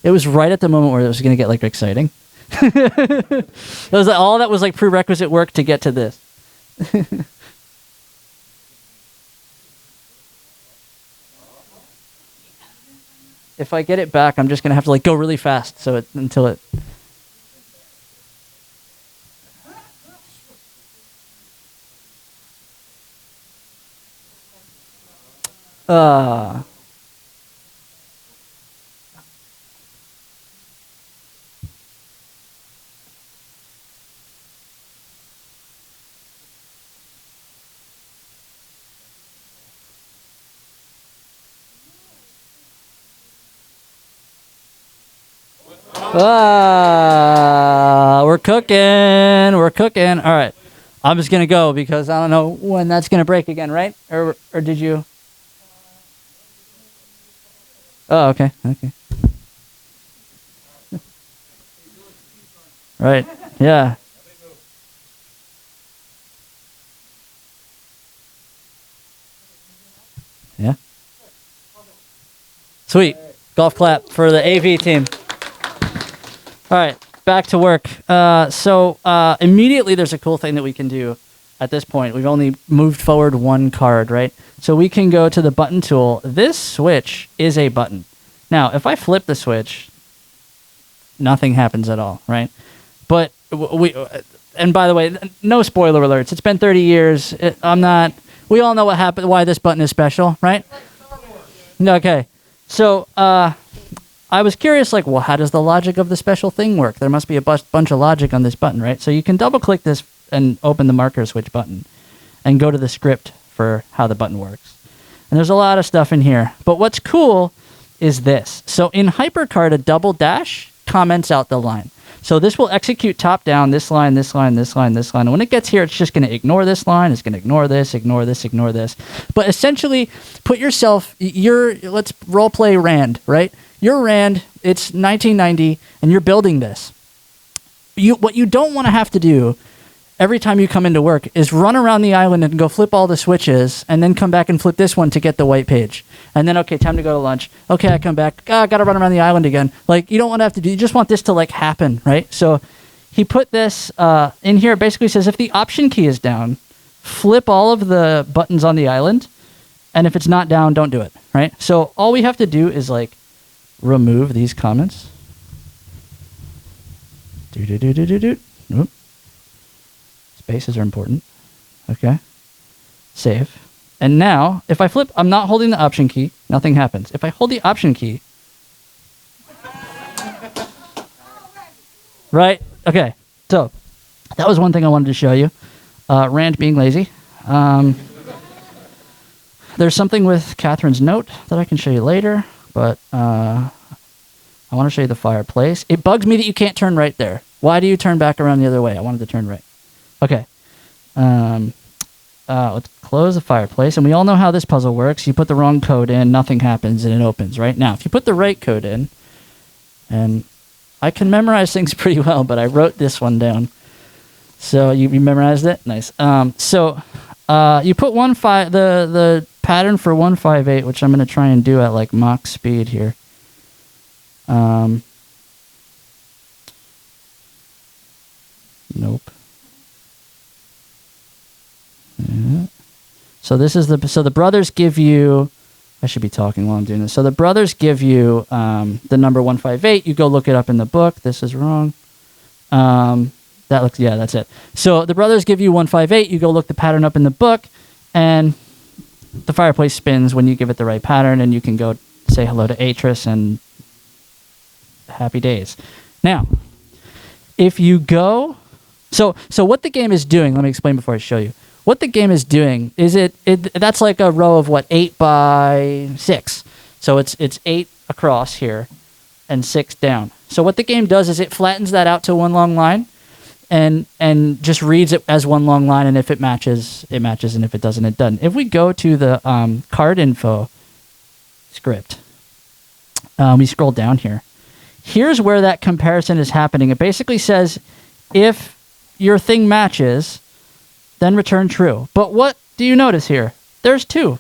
It was right at the moment where it was going to get like exciting. That was like, all that was like prerequisite work to get to this. If I get it back, I'm just going to have to like go really fast until it... We're cooking. All right. I'm just going to go because I don't know when that's going to break again, right? Or did you? Oh, okay. Right. Yeah. Yeah. Sweet. Golf clap for the AV team. All right, back to work. So immediately there's a cool thing that we can do at this point. We've only moved forward one card, right? So we can go to the button tool. This switch is a button. Now, if I flip the switch, nothing happens at all, right? But and by the way, no spoiler alerts. It's been 30 years. We all know what happened, why this button is special, right? Okay. So, I was curious, like, well, how does the logic of the special thing work? There must be a bunch of logic on this button, right? So you can double-click this and open the marker switch button and go to the script for how the button works. And there's a lot of stuff in here. But what's cool is this. So in HyperCard, a double dash comments out the line. So this will execute top-down, this line, this line, this line, this line. And when it gets here, it's just going to ignore this line. It's going to ignore this, ignore this, ignore this. But essentially, let's role-play Rand, right? You're Rand, it's 1990, and you're building this. What you don't want to have to do every time you come into work is run around the island and go flip all the switches, and then come back and flip this one to get the white page. And then, okay, time to go to lunch. Okay, I come back. Got to run around the island again. Like, you don't want to have to do. You just want this to, like, happen, right? So he put this in here. It basically says if the option key is down, flip all of the buttons on the island, and if it's not down, don't do it, right? So all we have to do is, like, remove these comments. Oop. Spaces are important. Okay. Save. And now, if I flip, I'm not holding the option key. Nothing happens. If I hold the option key. Right? Okay. So, that was one thing I wanted to show you. Rand being lazy. There's something with Catherine's note that I can show you later. But I want to show you the fireplace. It bugs me that you can't turn right there. Why do you turn back around the other way? I wanted to turn right. Okay. Let's close the fireplace. And we all know how this puzzle works. You put the wrong code in, nothing happens, and it opens, right? Now, if you put the right code in, and I can memorize things pretty well, but I wrote this one down. So you memorized it? Nice. You put the pattern for 158, which I'm going to try and do at like Mach speed here. Nope. Yeah. So the brothers give you. I should be talking while I'm doing this. So the brothers give you the number 158. You go look it up in the book. This is wrong. That's it. So the brothers give you 158. You go look the pattern up in the book, and the fireplace spins when you give it the right pattern, and you can go say hello to Atris and happy days. Now, if you go, so what the game is doing, let me explain before I show you. What the game is doing is that's like a row of 8 by 6. So it's 8 across here and 6 down. So what the game does is it flattens that out to one long line and just reads it as one long line, and if it matches, it matches, and if it doesn't, it doesn't. If we go to the card info script, we scroll down here. Here's where that comparison is happening. It basically says if your thing matches, then return true. But what do you notice here? There's 2.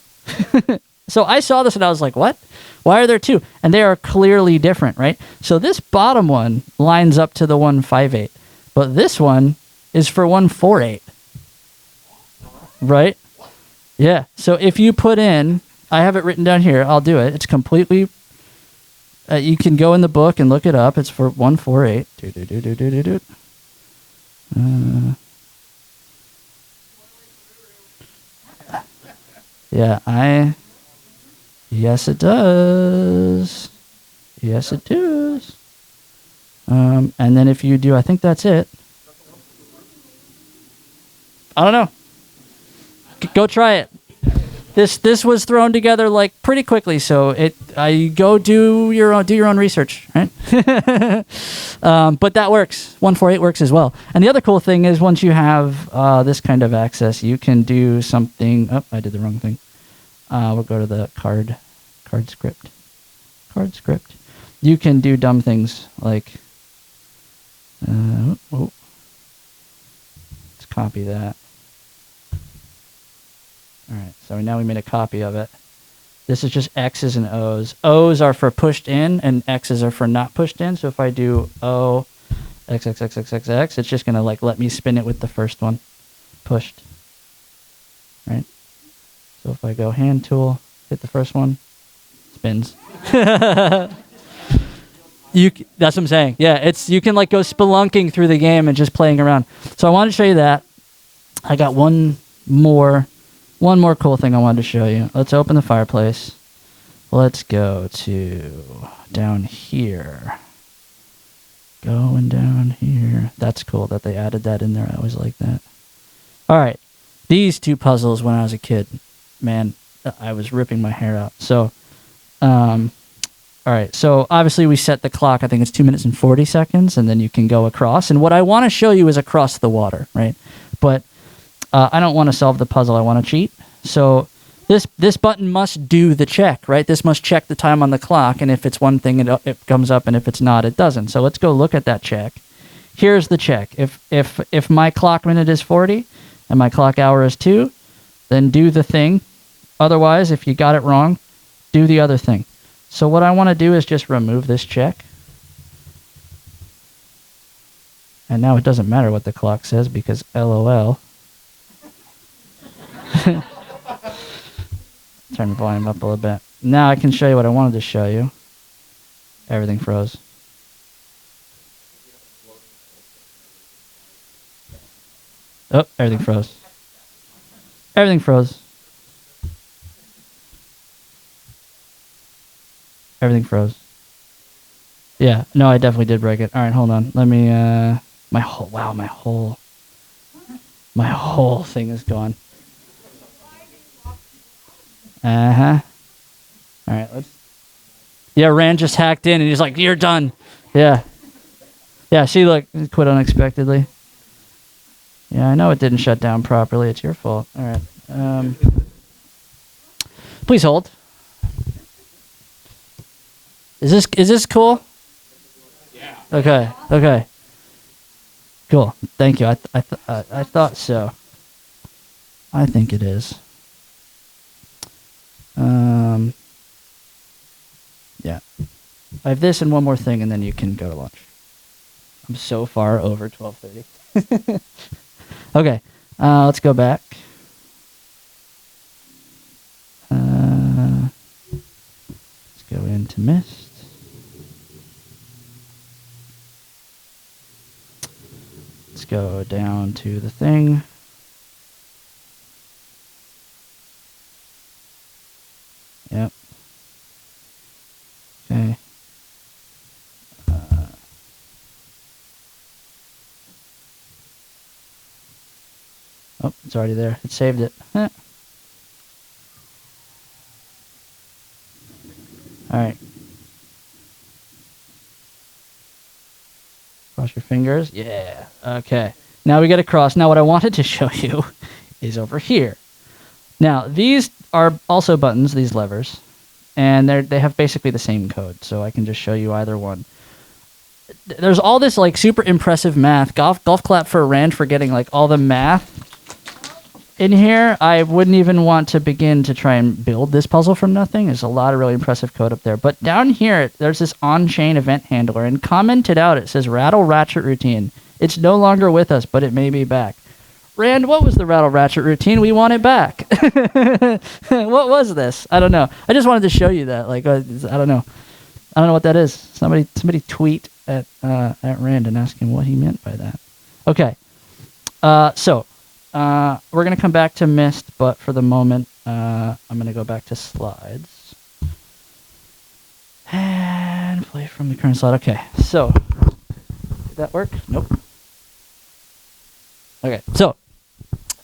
So I saw this and I was like, what? Why are there 2? And they are clearly different, right? So this bottom one lines up to the 158, but this one is for 148. Right? Yeah. So if you put in, I have it written down here, I'll do it. It's completely, you can go in the book and look it up. It's for 148. Yes, it does. Yes, it does. And then if you do, I think that's it. I don't know. Go try it. This was thrown together like pretty quickly, so I go do your own research, right? But that works. 148 works as well. And the other cool thing is once you have this kind of access, you can do something. Oh, I did the wrong thing. We'll go to the card script. Card script. You can do dumb things like. Let's copy that. All right, so now we made a copy of it. This is just X's and O's. O's are for pushed in, and X's are for not pushed in. So if I do O, X, X, X, X, X, X, it's just going to like let me spin it with the first one pushed. Right? So if I go hand tool, hit the first one, spins. That's what I'm saying. Yeah, you can like go spelunking through the game and just playing around. So I wanted to show you that. I got one more cool thing I wanted to show you. Let's open the fireplace. Let's go to down here. Going down here. That's cool that they added that in there. I always like that. All right. These two puzzles when I was a kid, man, I was ripping my hair out. So, all right. So obviously we set the clock. I think it's 2 minutes and 40 seconds, and then you can go across. And what I want to show you is across the water, right? But I don't want to solve the puzzle. I want to cheat. So this button must do the check, right? This must check the time on the clock, and if it's one thing, it comes up, and if it's not, it doesn't. So let's go look at that check. Here's the check. If my clock minute is 40 and my clock hour is 2, then do the thing. Otherwise, if you got it wrong, do the other thing. So what I want to do is just remove this check. And now it doesn't matter what the clock says because LOL. Turn the volume up a little bit. Now I can show you what I wanted to show you. Everything froze. Oh, everything froze. Everything froze. Everything froze. Yeah, no, I definitely did break it. All right, hold on. Let me, my whole thing is gone. Uh-huh. All right, yeah, Rand just hacked in, and he's like, you're done. Yeah. Yeah, see, look, it quit unexpectedly. Yeah, I know it didn't shut down properly. It's your fault. All right. Please hold. Is this cool? Yeah. Okay. Cool. Thank you. I thought so. I think it is. Yeah. I have this and one more thing, and then you can go to lunch. I'm so far over 12:30. Okay. Let's go back. Let's go into Myst. Let's go down to the thing. Yep. Okay. Oh, it's already there. It saved it. All right. Cross your fingers. Yeah. Okay. Now we get across. Now what I wanted to show you is over here. Now these are also buttons, these levers, and they have basically the same code, so I can just show you either one. There's all this like super impressive math. Golf clap for Rand for getting like all the math in here. I wouldn't even want to begin to try and build this puzzle from nothing. There's a lot of really impressive code up there. But down here, there's this on-chain event handler, and commented out, it says rattle ratchet routine. It's no longer with us, but it may be back. Rand, what was the rattle ratchet routine? We want it back. What was this? I don't know. I just wanted to show you that. Like, I don't know. I don't know what that is. Somebody tweet at Rand and ask him what he meant by that. Okay. So we're going to come back to Myst, but for the moment, I'm going to go back to slides. And play from the current slide. Okay, so, did that work? Nope. Okay, so,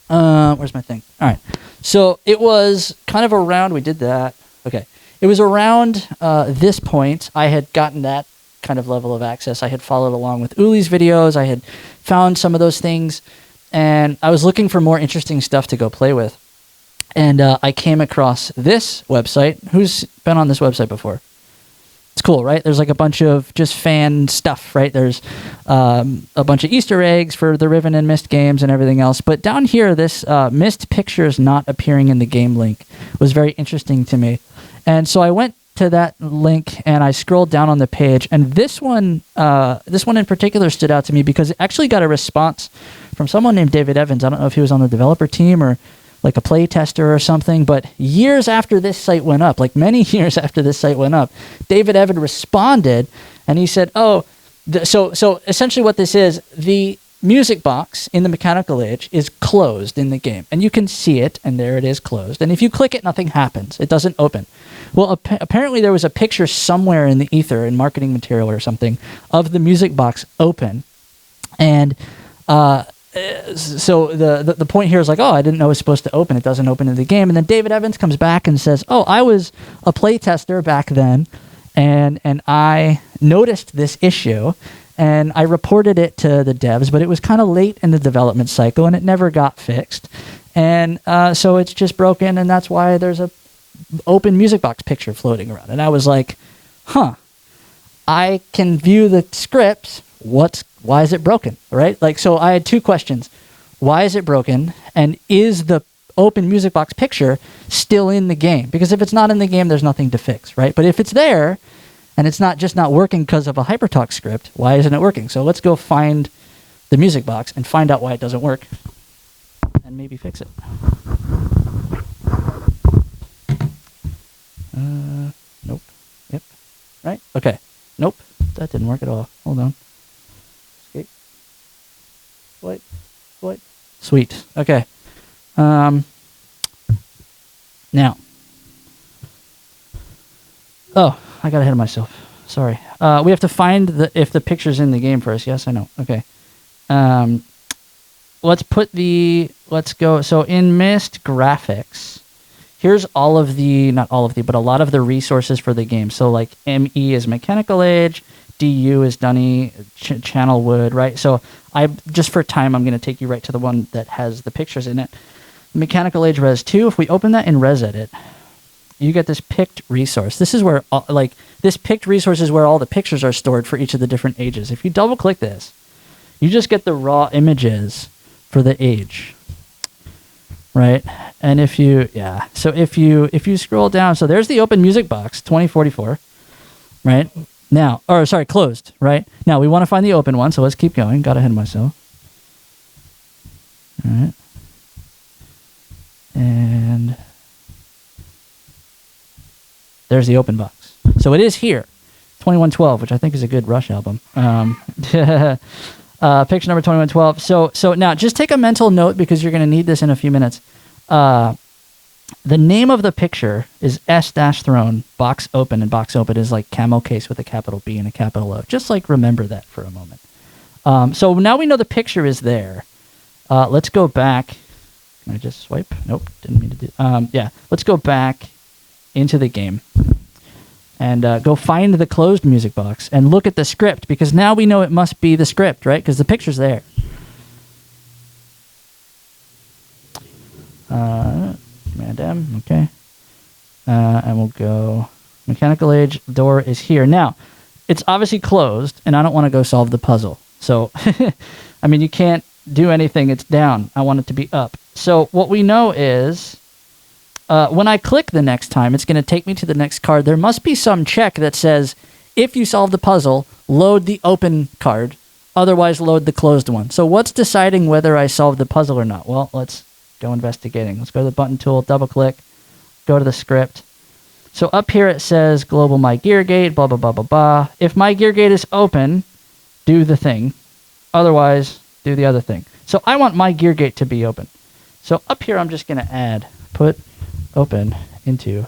where's my thing? All right, so it was kind of around, we did that. Okay, it was around this point, I had gotten that kind of level of access. I had followed along with Uli's videos. I had found some of those things, and I was looking for more interesting stuff to go play with. And I came across this website. Who's been on this website before? It's cool, right? There's like a bunch of just fan stuff, right? There's a bunch of Easter eggs for the Riven and Myst games and everything else. But down here, this Myst pictures not appearing in the game link was very interesting to me. And so I went to that link and I scrolled down on the page, and this one in particular stood out to me because it actually got a response from someone named David Evans. I don't know if he was on the developer team or like a play tester or something, but years after this site went up, like many years after this site went up, David Evans responded and he said, so essentially what this is, the music box in the Mechanical Age is closed in the game, and you can see it, and there it is closed. And if you click it, nothing happens. It doesn't open. Well, apparently there was a picture somewhere in the ether, in marketing material or something, of the music box open. And so the point here is like, oh, I didn't know it was supposed to open. It doesn't open in the game. And then David Evans comes back and says, oh, I was a play tester back then, and I noticed this issue, and I reported it to the devs, but it was kind of late in the development cycle, and it never got fixed. And so it's just broken, and that's why there's a open music box picture floating around. And I was like, I can view the script. Why is it broken, right? Like, so I had two questions. Why is it broken? And is the open music box picture still in the game? Because if it's not in the game, there's nothing to fix, right? But if it's there and it's not working because of a HyperTalk script, why isn't it working? So let's go find the music box and find out why it doesn't work and maybe fix it. Nope. Yep. Right? Okay. Nope. That didn't work at all. Hold on. Escape. What? Sweet. Okay. Now. Oh, I got ahead of myself. Sorry. We have to find if the picture's in the game first. Yes, I know. Okay. Let's go. So in Myst graphics, here's not all of the, but a lot of the resources for the game. So like ME is Mechanical Age, DU is Dunny, Channel Wood, right? So just for time, I'm going to take you right to the one that has the pictures in it. Mechanical Age Res 2, if we open that in ResEdit, you get this picked resource. This is where, this picked resource is where all the pictures are stored for each of the different ages. If you double click this, you just get the raw images for the age, right? And if you scroll down, so there's the open music box, 2044, right? Now, closed, right? Now we want to find the open one, so let's keep going. Got ahead of myself. All right. And there's the open box. So it is here, 2112, which I think is a good Rush album. Picture number 2112. So now just take a mental note because you're going to need this in a few minutes. The name of the picture is S-Throne, box open, and box open is like camel case with a capital B and a capital O. Just like remember that for a moment. So now we know the picture is there. Let's go back. Can I just swipe? Nope, didn't mean to do. Let's go back into the game and go find the closed music box and look at the script, because now we know it must be the script, right? Because the picture's there. Command M, okay. And we'll go Mechanical Age, door is here. Now, it's obviously closed, and I don't want to go solve the puzzle. So, I mean, you can't do anything. It's down. I want it to be up. So what we know is when I click the next time, it's going to take me to the next card. There must be some check that says, if you solve the puzzle, load the open card. Otherwise, load the closed one. So what's deciding whether I solved the puzzle or not? Well, let's go investigating. Let's go to the button tool, double click, go to the script. So up here it says global my gear gate, blah, blah, blah, blah, blah. If my gear gate is open, do the thing. Otherwise, do the other thing. So I want my gear gate to be open. So up here, I'm just going to put open into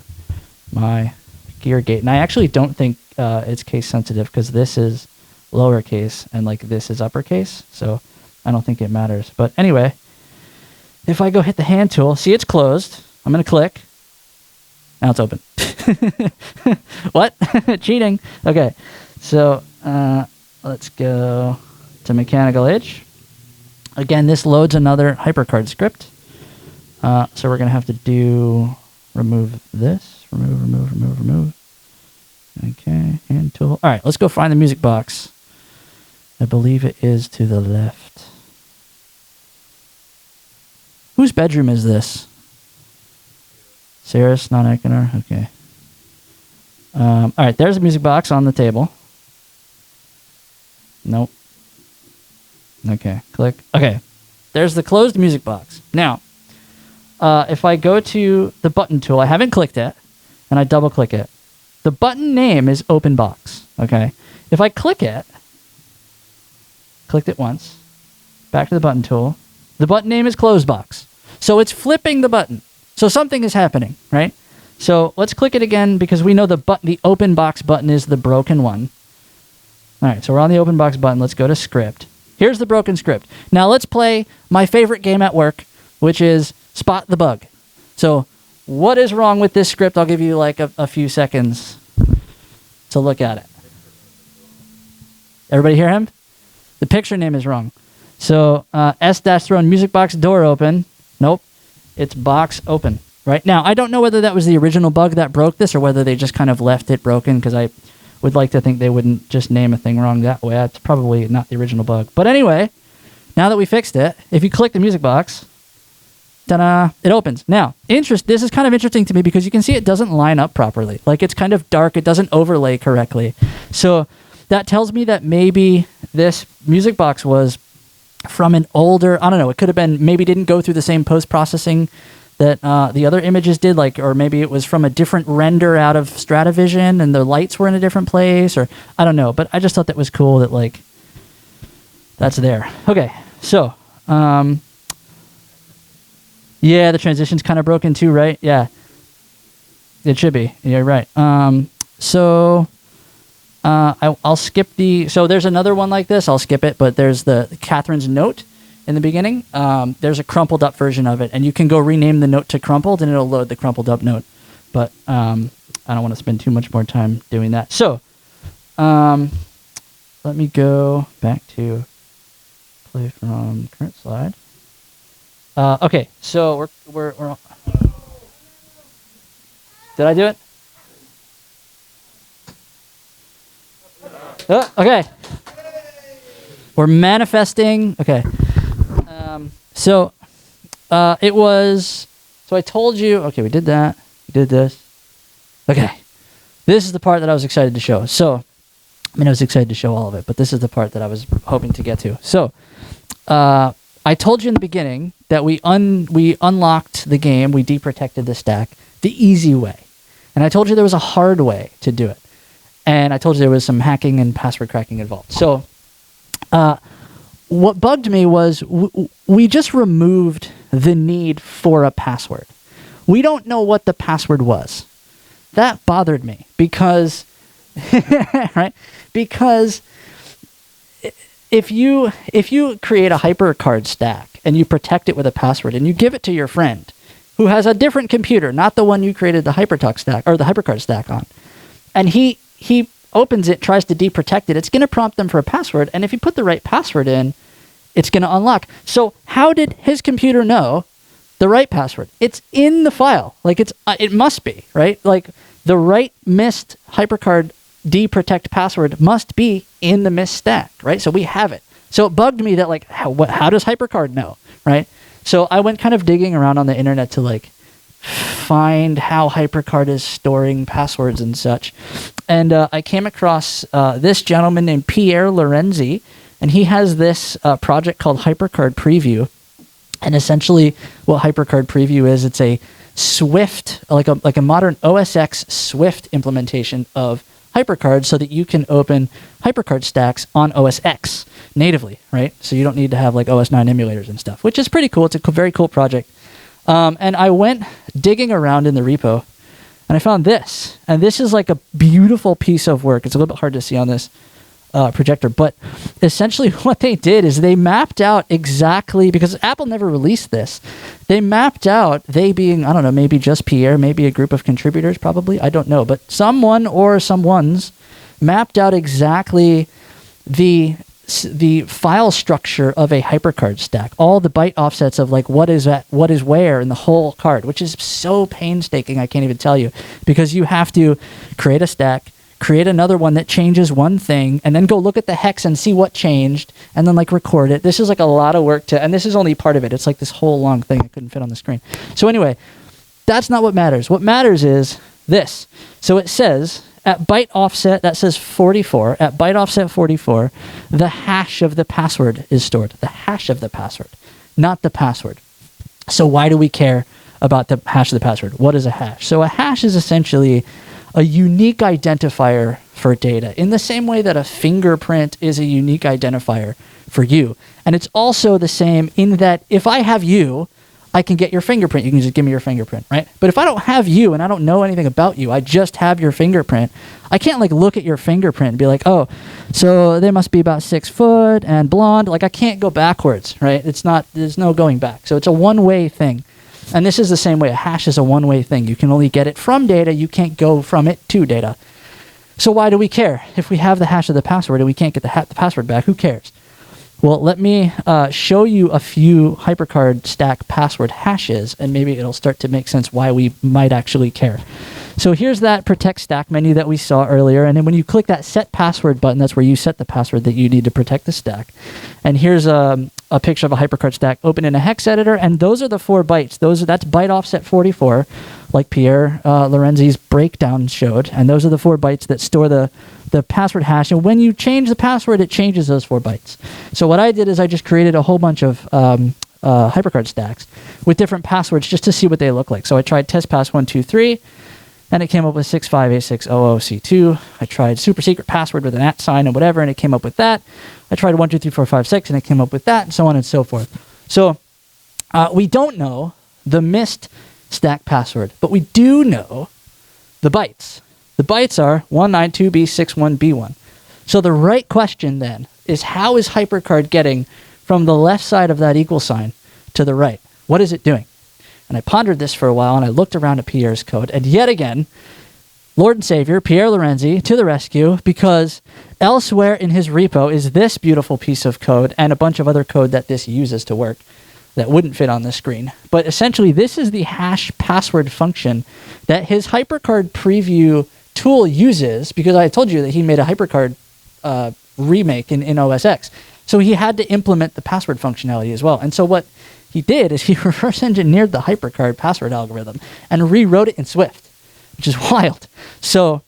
my gear gate. And I actually don't think it's case sensitive because this is lowercase and like this is uppercase. So I don't think it matters. But anyway, if I go hit the hand tool, see it's closed. I'm going to click. Now it's open. What? Cheating. Okay. So let's go to Mechanical Age. Again, this loads another HyperCard script. So we're going to have to remove this. Remove. Okay, hand tool. All right, let's go find the music box. I believe it is to the left. Whose bedroom is this? Sarah's, not Ekenar? Okay. All right, there's a music box on the table. Nope. Okay, click. Okay, there's the closed music box. Now, if I go to the button tool, I haven't clicked it, and I double click it. The button name is open box, okay? If I clicked it once, back to the button tool, the button name is closed box. So it's flipping the button. So something is happening, right? So let's click it again because we know the open box button is the broken one. All right, so we're on the open box button. Let's go to script. Here's the broken script. Now let's play my favorite game at work, which is Spot the Bug. So what is wrong with this script? I'll give you like a few seconds to look at it. Everybody hear him? The picture name is wrong. So S-throne music box door open. Nope. It's box open. Right? Now, I don't know whether that was the original bug that broke this or whether they just kind of left it broken because I would like to think they wouldn't just name a thing wrong that way. It's probably not the original bug. But anyway, now that we fixed it, if you click the music box, ta-da, it opens. Now, this is kind of interesting to me because you can see it doesn't line up properly. Like, it's kind of dark. It doesn't overlay correctly. So that tells me that maybe this music box was from an older, I don't know, it could have been, maybe didn't go through the same post-processing that the other images did, like, or maybe it was from a different render out of Stratavision and the lights were in a different place, or I don't know. But I just thought that was cool that, like, that's there. Okay, so, yeah, the transition's kind of broken too, right? Yeah, it should be. You're right. So I'll skip so there's another one like this. I'll skip it, but there's the Catherine's note in the beginning. There's a crumpled up version of it, and you can go rename the note to crumpled, and it'll load the crumpled up note. But I don't want to spend too much more time doing that. So let me go back to play from current slide. Okay, so we're did I do it? Oh, okay. We're manifesting. Okay. So it was. So I told you. Okay, we did that. We did this. Okay. This is the part that I was excited to show. So, I mean, I was excited to show all of it, but this is the part that I was hoping to get to. So, I told you in the beginning that we unlocked the game. We deprotected the stack the easy way, and I told you there was a hard way to do it. And I told you there was some hacking and password cracking involved. So what bugged me was we just removed the need for a password. We don't know what the password was. That bothered me because, right? Because if you create a HyperCard stack and you protect it with a password and you give it to your friend who has a different computer, not the one you created the HyperTalk stack or the HyperCard stack on, and he opens it, tries to deprotect it, it's going to prompt them for a password, and if you put the right password in, it's going to unlock. So how did his computer know the right password? It's in the file. Like, it must be, right? Like, the right Myst HyperCard deprotect password must be in the Myst stack, right? So we have it. So it bugged me that, like, how does HyperCard know, right? So I went kind of digging around on the internet to, like, find how HyperCard is storing passwords and such. And I came across this gentleman named Pierre Lorenzi, and he has this project called HyperCard Preview. And essentially what HyperCard Preview is, it's a Swift, like a modern OS X Swift implementation of HyperCard so that you can open HyperCard stacks on OS X natively, right? So you don't need to have like OS 9 emulators and stuff, which is pretty cool. It's a very cool project. And I went digging around in the repo, and I found this. And this is like a beautiful piece of work. It's a little bit hard to see on this projector, but essentially what they did is they mapped out exactly, because Apple never released this, they mapped out, they being, I don't know, maybe just Pierre, maybe a group of contributors probably, I don't know, but someone or someones mapped out exactly the file structure of a HyperCard stack, all the byte offsets of like what is where in the whole card, which is so painstaking I can't even tell you, because you have to create a stack, create another one that changes one thing, and then go look at the hex and see what changed, and then like record it. This is like a lot of work and this is only part of it. It's like this whole long thing I couldn't fit on the screen. So anyway, that's not what matters. What matters is this. So it says, at byte offset, that says 44. At byte offset 44, the hash of the password is stored. The hash of the password, not the password. So why do we care about the hash of the password? What is a hash? So a hash is essentially a unique identifier for data, in the same way that a fingerprint is a unique identifier for you. And it's also the same in that if I have you, I can get your fingerprint. You can just give me your fingerprint, right? But if I don't have you and I don't know anything about you, I just have your fingerprint, I can't like look at your fingerprint and be like, oh, so they must be about 6 foot and blonde. Like I can't go backwards, right? There's no going back. So it's a one-way thing. And this is the same way. A hash is a one-way thing. You can only get it from data. You can't go from it to data. So why do we care? If we have the hash of the password and we can't get the password back, who cares? Well, let me show you a few HyperCard stack password hashes, and maybe it'll start to make sense why we might actually care. So here's that protect stack menu that we saw earlier, and then when you click that set password button, that's where you set the password that you need to protect the stack. And here's a picture of a HyperCard stack open in a hex editor, and those are the 4 bytes. That's byte offset 44, like Pierre Lorenzi's breakdown showed, and those are the 4 bytes that store the password hash. And when you change the password, it changes those 4 bytes. So what I did is I just created a whole bunch of HyperCard stacks with different passwords just to see what they look like. So I tried testpass123, and it came up with 658600C2. I tried super secret password with an @ sign and whatever, and it came up with that. I tried 123456, and it came up with that, and so on and so forth. So we don't know the Myst stack password, but we do know the bytes. The bytes are 192B61B1. So the right question then is, how is HyperCard getting from the left side of that equal sign to the right? What is it doing? And I pondered this for a while, and I looked around at Pierre's code, and yet again, Lord and Savior, Pierre Lorenzi, to the rescue, because elsewhere in his repo is this beautiful piece of code and a bunch of other code that this uses to work that wouldn't fit on the screen. But essentially, this is the hash password function that his HyperCard preview tool uses, because I told you that he made a HyperCard remake in OS X. So he had to implement the password functionality as well. And so what he did is he reverse engineered the HyperCard password algorithm and rewrote it in Swift, which is wild. So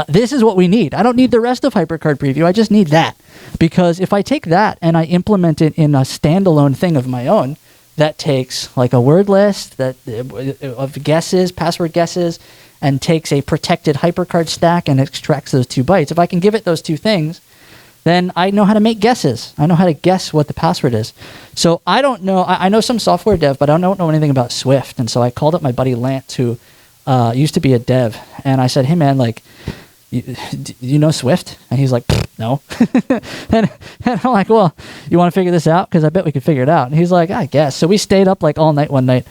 this is what we need. I don't need the rest of HyperCard preview. I just need that. Because if I take that and I implement it in a standalone thing of my own, that takes like a word list of guesses, password guesses, and takes a protected HyperCard stack and extracts those 2 bytes. If I can give it those 2 things, then I know how to make guesses. I know how to guess what the password is. So I don't know. I know some software dev, but I don't know anything about Swift. And so I called up my buddy Lance, who used to be a dev. And I said, hey, man, like, you know Swift? And he's like, no. and I'm like, well, you want to figure this out? Because I bet we could figure it out. And he's like, I guess. So we stayed up like all night one night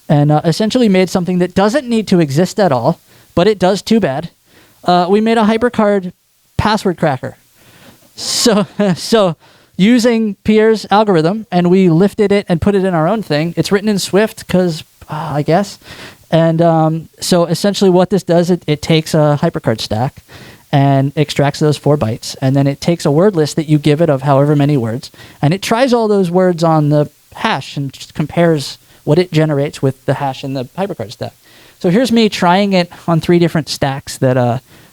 and essentially made something that doesn't need to exist at all, but it does too bad. We made a HyperCard password cracker. So using Pierre's algorithm, and we lifted it and put it in our own thing. It's written in Swift because, I guess. And so essentially what this does, it takes a HyperCard stack and extracts those 4 bytes. And then it takes a word list that you give it of however many words. And it tries all those words on the hash and just compares what it generates with the hash in the HyperCard stack. So here's me trying it on 3 different stacks that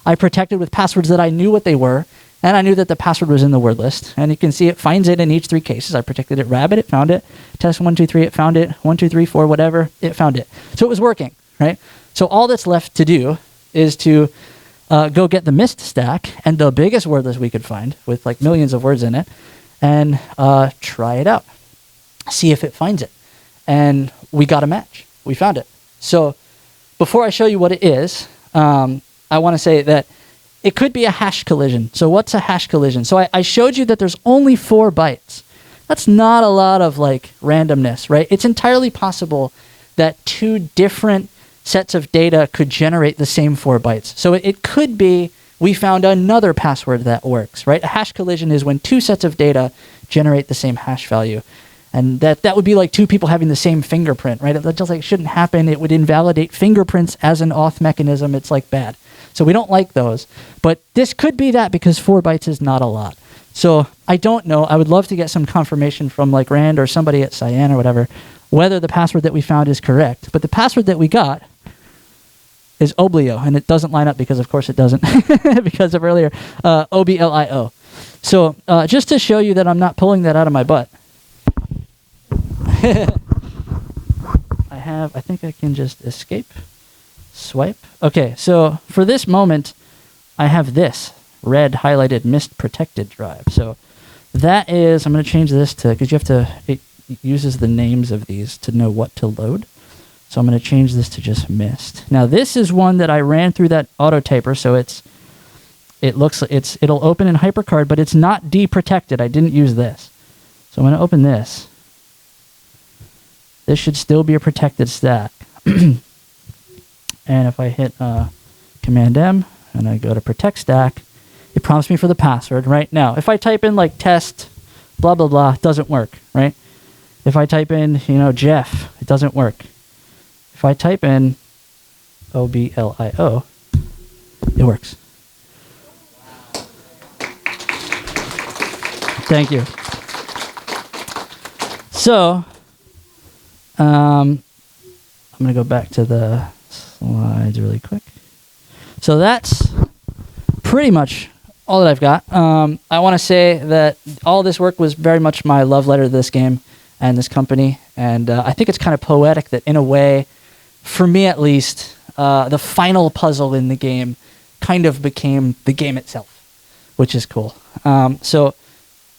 I protected with passwords that I knew what they were. And I knew that the password was in the word list. And you can see it finds it in each 3 cases. I protected it rabbit, it found it. Test 1, 2, 3, it found it. 1, 2, 3, 4, whatever, it found it. So it was working, right? So all that's left to do is to go get the Myst stack and the biggest word list we could find with like millions of words in it and try it out. See if it finds it. And we got a match. We found it. So before I show you what it is, I want to say that it could be a hash collision. So what's a hash collision? So I showed you that there's only 4 bytes. That's not a lot of like randomness, right? It's entirely possible that 2 different sets of data could generate the same 4 bytes. So it could be we found another password that works, right? A hash collision is when 2 sets of data generate the same hash value. And that would be like 2 people having the same fingerprint, right? That just like shouldn't happen. It would invalidate fingerprints as an auth mechanism. It's like bad. So we don't like those. But this could be that because 4 bytes is not a lot. So I don't know. I would love to get some confirmation from like Rand or somebody at Cyan or whatever, whether the password that we found is correct. But the password that we got is oblio, and it doesn't line up because, of course, it doesn't, because of earlier, oblio. So just to show you that I'm not pulling that out of my butt, I think I can just escape, swipe. Okay, so for this moment, I have this red highlighted Myst protected drive. So that is, I'm going to change this to, because you have to, it uses the names of these to know what to load. So I'm going to change this to just Myst. Now this is one that I ran through that auto taper, so it'll open in HyperCard, but it's not deprotected. I didn't use this. So I'm going to open this. This should still be a protected stack. And if I hit Command M and I go to protect stack, it prompts me for the password. Right now, if I type in like test, blah blah blah, it doesn't work. Right? If I type in, Jeff, it doesn't work. If I type in oblio, it works. Thank you. So, I'm going to go back to the slides really quick. So that's pretty much all that I've got. I want to say that all this work was very much my love letter to this game and this company, and I think it's kind of poetic that in a way, for me at least, the final puzzle in the game kind of became the game itself, which is cool.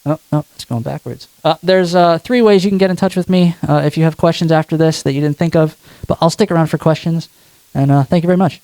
Oh, no, it's going backwards. There's 3 ways you can get in touch with me if you have questions after this that you didn't think of, but I'll stick around for questions, and thank you very much.